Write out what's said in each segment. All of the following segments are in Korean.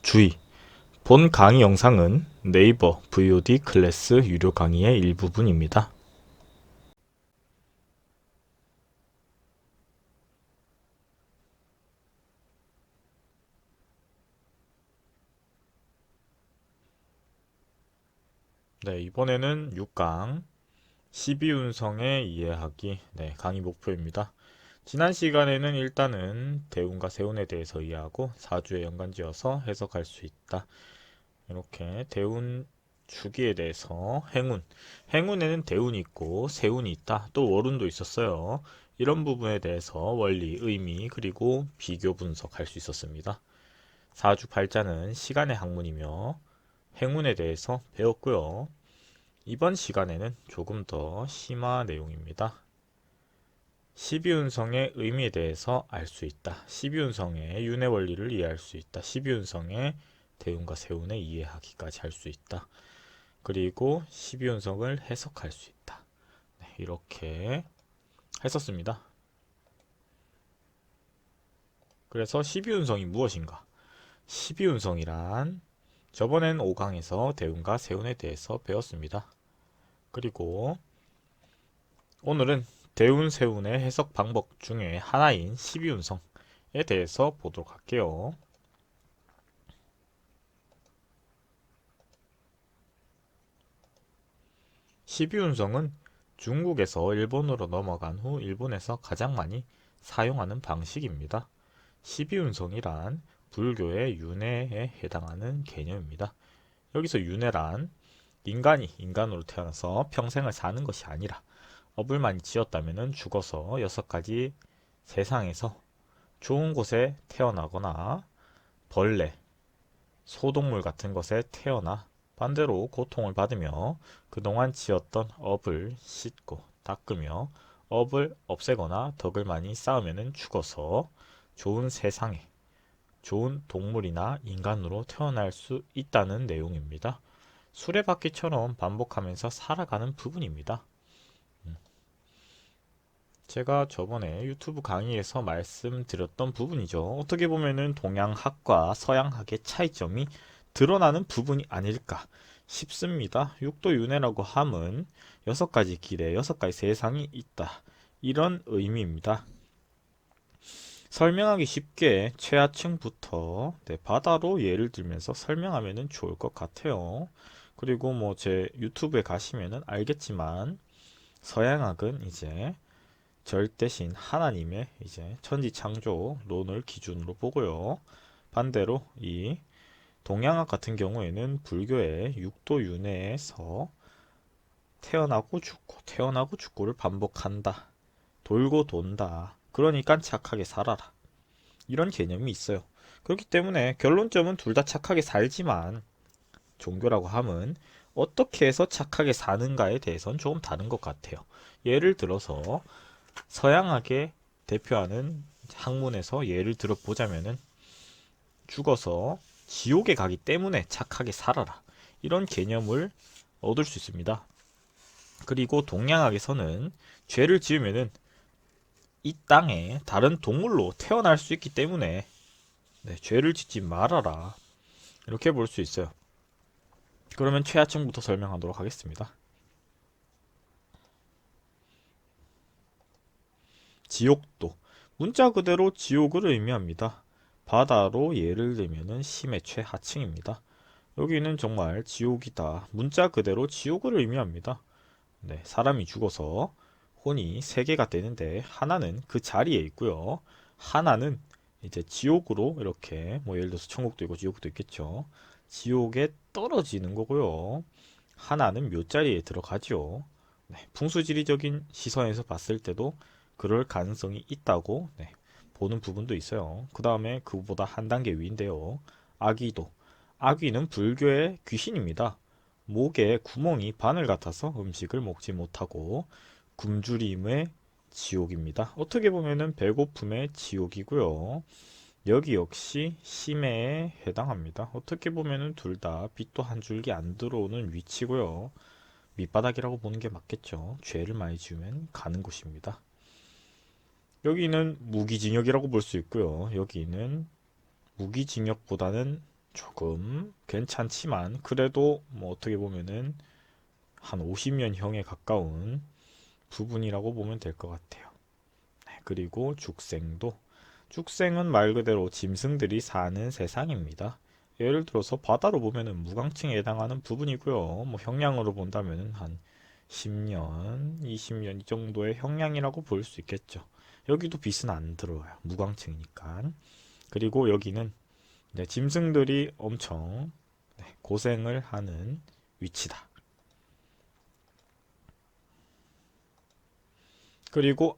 주의! 본 강의 영상은 네이버 VOD 클래스 유료 강의의 일부분입니다. 네, 이번에는 6강 12운성의 이해하기 강의 목표입니다. 지난 시간에는 일단은 대운과 세운에 대해서 이해하고 사주에 연관지어서 해석할 수 있다. 이렇게 대운 주기에 대해서 행운에는 대운이 있고 세운이 있다. 또 월운도 있었어요. 이런 부분에 대해서 원리, 의미, 그리고 비교 분석할 수 있었습니다. 사주팔자는 시간의 학문이며 행운에 대해서 배웠고요. 이번 시간에는 조금 더 심화 내용입니다. 12운성의 의미에 대해서 알 수 있다. 12운성의 윤회 원리를 이해할 수 있다. 12운성의 대운과 세운의 이해하기까지 할 수 있다. 그리고 12운성을 해석할 수 있다. 네, 이렇게 했었습니다. 그래서 12운성이 무엇인가? 12운성이란 저번엔 5강에서 대운과 세운에 대해서 배웠습니다. 그리고 오늘은 대운, 세운의 해석 방법 중에 하나인 12운성에 대해서 보도록 할게요. 12운성은 중국에서 일본으로 넘어간 후 일본에서 가장 많이 사용하는 방식입니다. 12운성이란 불교의 윤회에 해당하는 개념입니다. 여기서 윤회란 인간이 인간으로 태어나서 평생을 사는 것이 아니라 업을 많이 지었다면 죽어서 6가지 세상에서 좋은 곳에 태어나거나 벌레, 소동물 같은 것에 태어나 반대로 고통을 받으며 그동안 지었던 업을 씻고 닦으며 업을 없애거나 덕을 많이 쌓으면 죽어서 좋은 세상에 좋은 동물이나 인간으로 태어날 수 있다는 내용입니다. 수레바퀴처럼 반복하면서 살아가는 부분입니다. 제가 저번에 유튜브 강의에서 말씀드렸던 부분이죠. 어떻게 보면은 동양학과 서양학의 차이점이 드러나는 부분이 아닐까 싶습니다. 육도윤회라고 함은 6가지 길에 6가지 세상이 있다. 이런 의미입니다. 설명하기 쉽게 최하층부터 바다로 예를 들면서 설명하면 좋을 것 같아요. 그리고 뭐 제 유튜브에 가시면 알겠지만 서양학은 이제 절대신 하나님의 이제 천지창조론을 기준으로 보고요. 반대로 이 동양학 같은 경우에는 불교의 육도윤회에서 태어나고 죽고 태어나고 죽고를 반복한다. 돌고 돈다. 그러니까 착하게 살아라. 이런 개념이 있어요. 그렇기 때문에 결론점은 둘 다 착하게 살지만 종교라고 함은 어떻게 해서 착하게 사는가에 대해서는 조금 다른 것 같아요. 예를 들어서 서양학의 대표하는 학문에서 예를 들어 보자면은 죽어서 지옥에 가기 때문에 착하게 살아라. 이런 개념을 얻을 수 있습니다. 그리고 동양학에서는 죄를 지으면은 이 땅에 다른 동물로 태어날 수 있기 때문에 죄를 짓지 말아라. 이렇게 볼 수 있어요. 그러면 최하층부터 설명하도록 하겠습니다. 지옥도 문자 그대로 지옥을 의미합니다. 바다로 예를 들면은 심의 최하층입니다. 여기는 정말 지옥이다. 문자 그대로 지옥을 의미합니다. 사람이 죽어서 혼이 3개가 되는데 하나는 그 자리에 있고요. 하나는 이제 지옥으로 이렇게 뭐 예를 들어서 천국도 있고 지옥도 있겠죠. 지옥에 떨어지는 거고요. 하나는 묘자리에 들어가죠. 풍수지리적인 시선에서 봤을 때도 그럴 가능성이 있다고 보는 부분도 있어요. 그 다음에 그보다 한 단계 위인데요. 아귀도. 아귀는 불교의 귀신입니다. 목에 구멍이 바늘 같아서 음식을 먹지 못하고 굶주림의 지옥입니다. 어떻게 보면은 배고픔의 지옥이고요. 여기 역시 심해에 해당합니다. 어떻게 보면은 둘 다 빛도 한 줄기 안 들어오는 위치고요. 밑바닥이라고 보는 게 맞겠죠. 죄를 많이 지으면 가는 곳입니다. 여기는 무기징역이라고 볼 수 있고요. 여기는 무기징역보다는 조금 괜찮지만 그래도 뭐 어떻게 보면은 한 50년형에 가까운 부분이라고 보면 될 것 같아요. 네, 그리고 죽생은 말 그대로 짐승들이 사는 세상입니다. 예를 들어서 바다로 보면은 무광층에 해당하는 부분이고요. 뭐 형량으로 본다면은 한 10년, 20년 이 정도의 형량이라고 볼 수 있겠죠. 여기도 빛은 안 들어와요. 무광층이니까. 그리고 여기는 네, 짐승들이 엄청 네, 고생을 하는 위치다. 그리고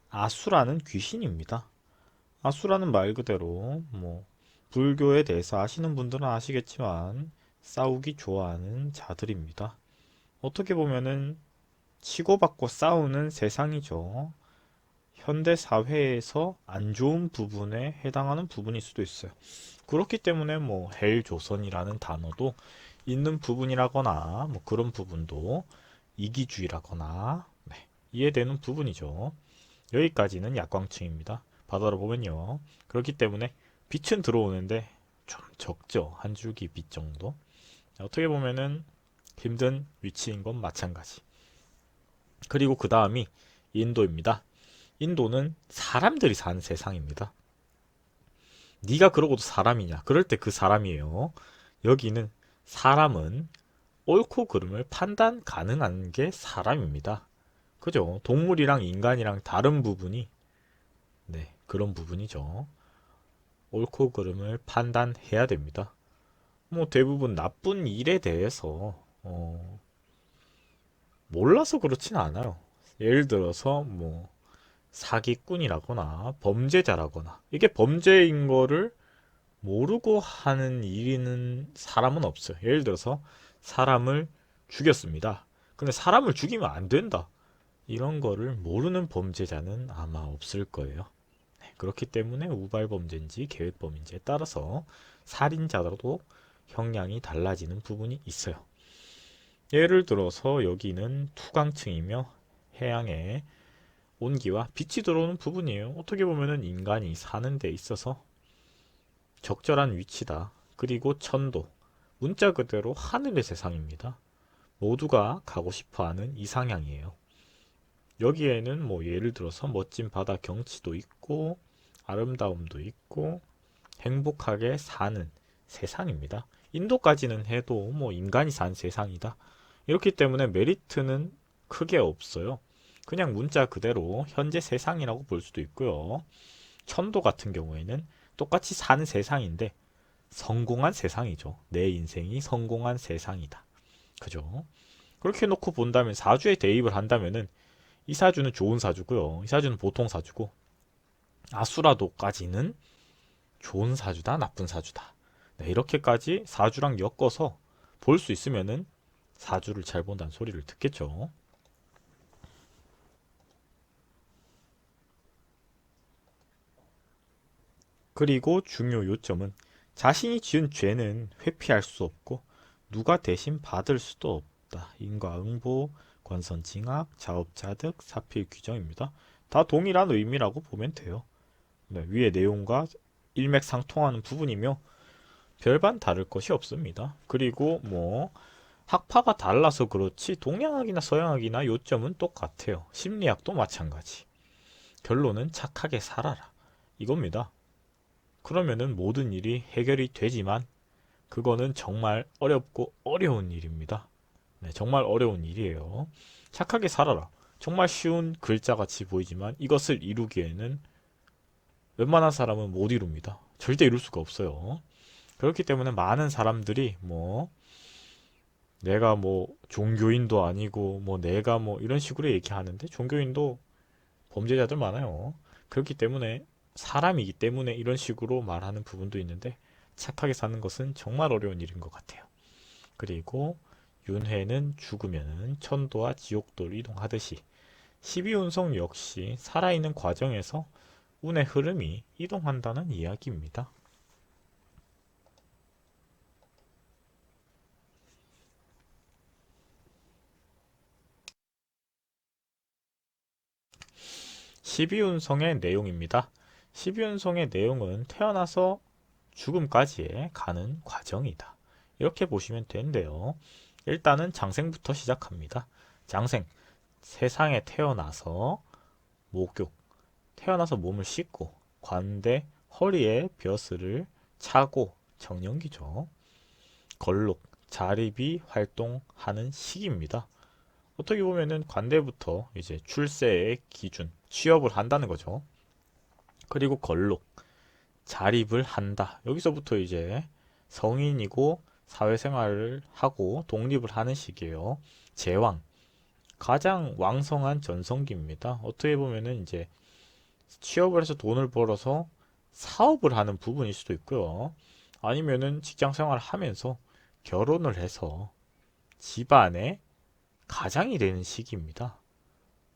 아수라는 귀신입니다. 아수라는 말 그대로 뭐 불교에 대해서 아시는 분들은 아시겠지만 싸우기 좋아하는 자들입니다. 어떻게 보면은 치고받고 싸우는 세상이죠. 현대 사회에서 안 좋은 부분에 해당하는 부분일 수도 있어요. 그렇기 때문에 뭐 헬조선이라는 단어도 있는 부분이라거나 뭐 그런 부분도 이기주의라거나 네, 이해되는 부분이죠. 여기까지는 약광층입니다. 바다로 보면요. 그렇기 때문에 빛은 들어오는데 좀 적죠. 한 줄기 빛 정도. 어떻게 보면은 힘든 위치인 건 마찬가지. 그리고 그 다음이 인도입니다. 인도는 사람들이 사는 세상입니다. 네가 그러고도 사람이냐? 그럴 때 그 사람이에요. 여기는 사람은 옳고 그름을 판단 가능한 게 사람입니다. 그죠? 동물이랑 인간이랑 다른 부분이 네, 그런 부분이죠. 옳고 그름을 판단해야 됩니다. 뭐 대부분 나쁜 일에 대해서 몰라서 그렇진 않아요. 예를 들어서 뭐 사기꾼이라거나 범죄자라거나 이게 범죄인 거를 모르고 하는 일이는 사람은 없어요. 예를 들어서 사람을 죽였습니다. 근데 사람을 죽이면 안 된다. 이런 거를 모르는 범죄자는 아마 없을 거예요. 네, 그렇기 때문에 우발범죄인지 계획범인지에 따라서 살인자도 형량이 달라지는 부분이 있어요. 예를 들어서 여기는 투강층이며 해양에 온기와 빛이 들어오는 부분이에요. 어떻게 보면은 인간이 사는 데 있어서 적절한 위치다. 그리고 천도. 문자 그대로 하늘의 세상입니다. 모두가 가고 싶어 하는 이상향이에요. 여기에는 뭐 예를 들어서 멋진 바다 경치도 있고 아름다움도 있고 행복하게 사는 세상입니다. 인도까지는 해도 뭐 인간이 산 세상이다. 이렇기 때문에 메리트는 크게 없어요. 그냥 문자 그대로 현재 세상이라고 볼 수도 있고요. 천도 같은 경우에는 똑같이 사는 세상인데 성공한 세상이죠. 내 인생이 성공한 세상이다. 그죠? 그렇게 놓고 본다면 사주에 대입을 한다면은 이 사주는 좋은 사주고요. 이 사주는 보통 사주고 아수라도까지는 좋은 사주다, 나쁜 사주다. 네, 이렇게까지 사주랑 엮어서 볼 수 있으면은 사주를 잘 본다는 소리를 듣겠죠. 그리고 중요 요점은 자신이 지은 죄는 회피할 수 없고 누가 대신 받을 수도 없다. 인과응보, 권선징악, 자업자득, 사필규정입니다. 다 동일한 의미라고 보면 돼요. 네, 위의 내용과 일맥상통하는 부분이며 별반 다를 것이 없습니다. 그리고 뭐 학파가 달라서 그렇지 동양학이나 서양학이나 요점은 똑같아요. 심리학도 마찬가지. 결론은 착하게 살아라. 이겁니다. 그러면은 모든 일이 해결이 되지만 그거는 정말 어렵고 어려운 일입니다. 네, 정말 어려운 일이에요. 착하게 살아라. 정말 쉬운 글자 같이 보이지만 이것을 이루기에는 웬만한 사람은 못 이룹니다. 절대 이룰 수가 없어요. 그렇기 때문에 많은 사람들이 뭐 내가 뭐 종교인도 아니고 뭐 내가 뭐 이런 식으로 얘기하는데 종교인도 범죄자들 많아요. 그렇기 때문에 사람이기 때문에 이런 식으로 말하는 부분도 있는데 착하게 사는 것은 정말 어려운 일인 것 같아요. 그리고 윤회는 죽으면 천도와 지옥도를 이동하듯이 12운성 역시 살아있는 과정에서 운의 흐름이 이동한다는 이야기입니다. 12운성의 내용입니다. 12운성의 내용은 태어나서 죽음까지의 가는 과정이다. 이렇게 보시면 되는데요. 일단은 장생부터 시작합니다. 장생, 세상에 태어나서 목욕, 태어나서 몸을 씻고 관대, 허리에 벼슬을 차고 정년기죠. 걸록, 자립이 활동하는 시기입니다. 어떻게 보면은 관대부터 이제 출세의 기준, 취업을 한다는 거죠. 그리고 걸록, 자립을 한다. 여기서부터 이제 성인이고 사회생활을 하고 독립을 하는 시기예요. 제왕, 가장 왕성한 전성기입니다. 어떻게 보면은 이제 취업을 해서 돈을 벌어서 사업을 하는 부분일 수도 있고요. 아니면은 직장 생활을 하면서 결혼을 해서 집안의 가장이 되는 시기입니다.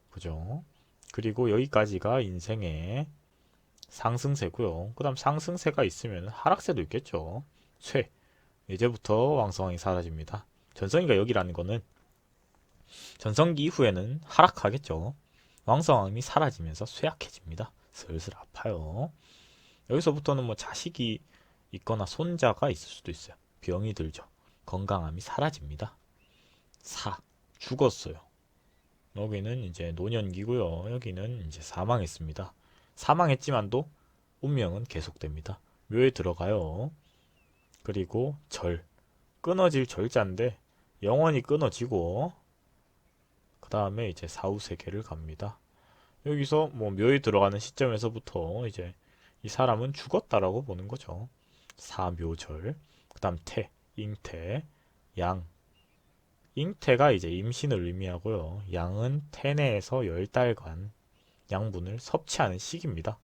그죠? 그리고 여기까지가 인생의 상승세고요. 그 다음 상승세가 있으면 하락세도 있겠죠. 쇠. 이제부터 왕성함이 사라집니다. 전성기가 여기라는 거는 전성기 이후에는 하락하겠죠. 왕성함이 사라지면서 쇠약해집니다. 슬슬 아파요. 여기서부터는 뭐 자식이 있거나 손자가 있을 수도 있어요. 병이 들죠. 건강함이 사라집니다. 사. 죽었어요. 여기는 이제 노년기고요. 여기는 이제 사망했습니다. 사망했지만도 운명은 계속됩니다. 묘에 들어가요. 그리고 절. 끊어질 절자인데 영원히 끊어지고 그 다음에 이제 사후세계를 갑니다. 여기서 뭐 묘에 들어가는 시점에서부터 이제 이 사람은 죽었다라고 보는 거죠. 사묘절. 그 다음 태, 잉태, 양. 잉태가 이제 임신을 의미하고요. 양은 태내에서 10달간 양분을 섭취하는 시기입니다.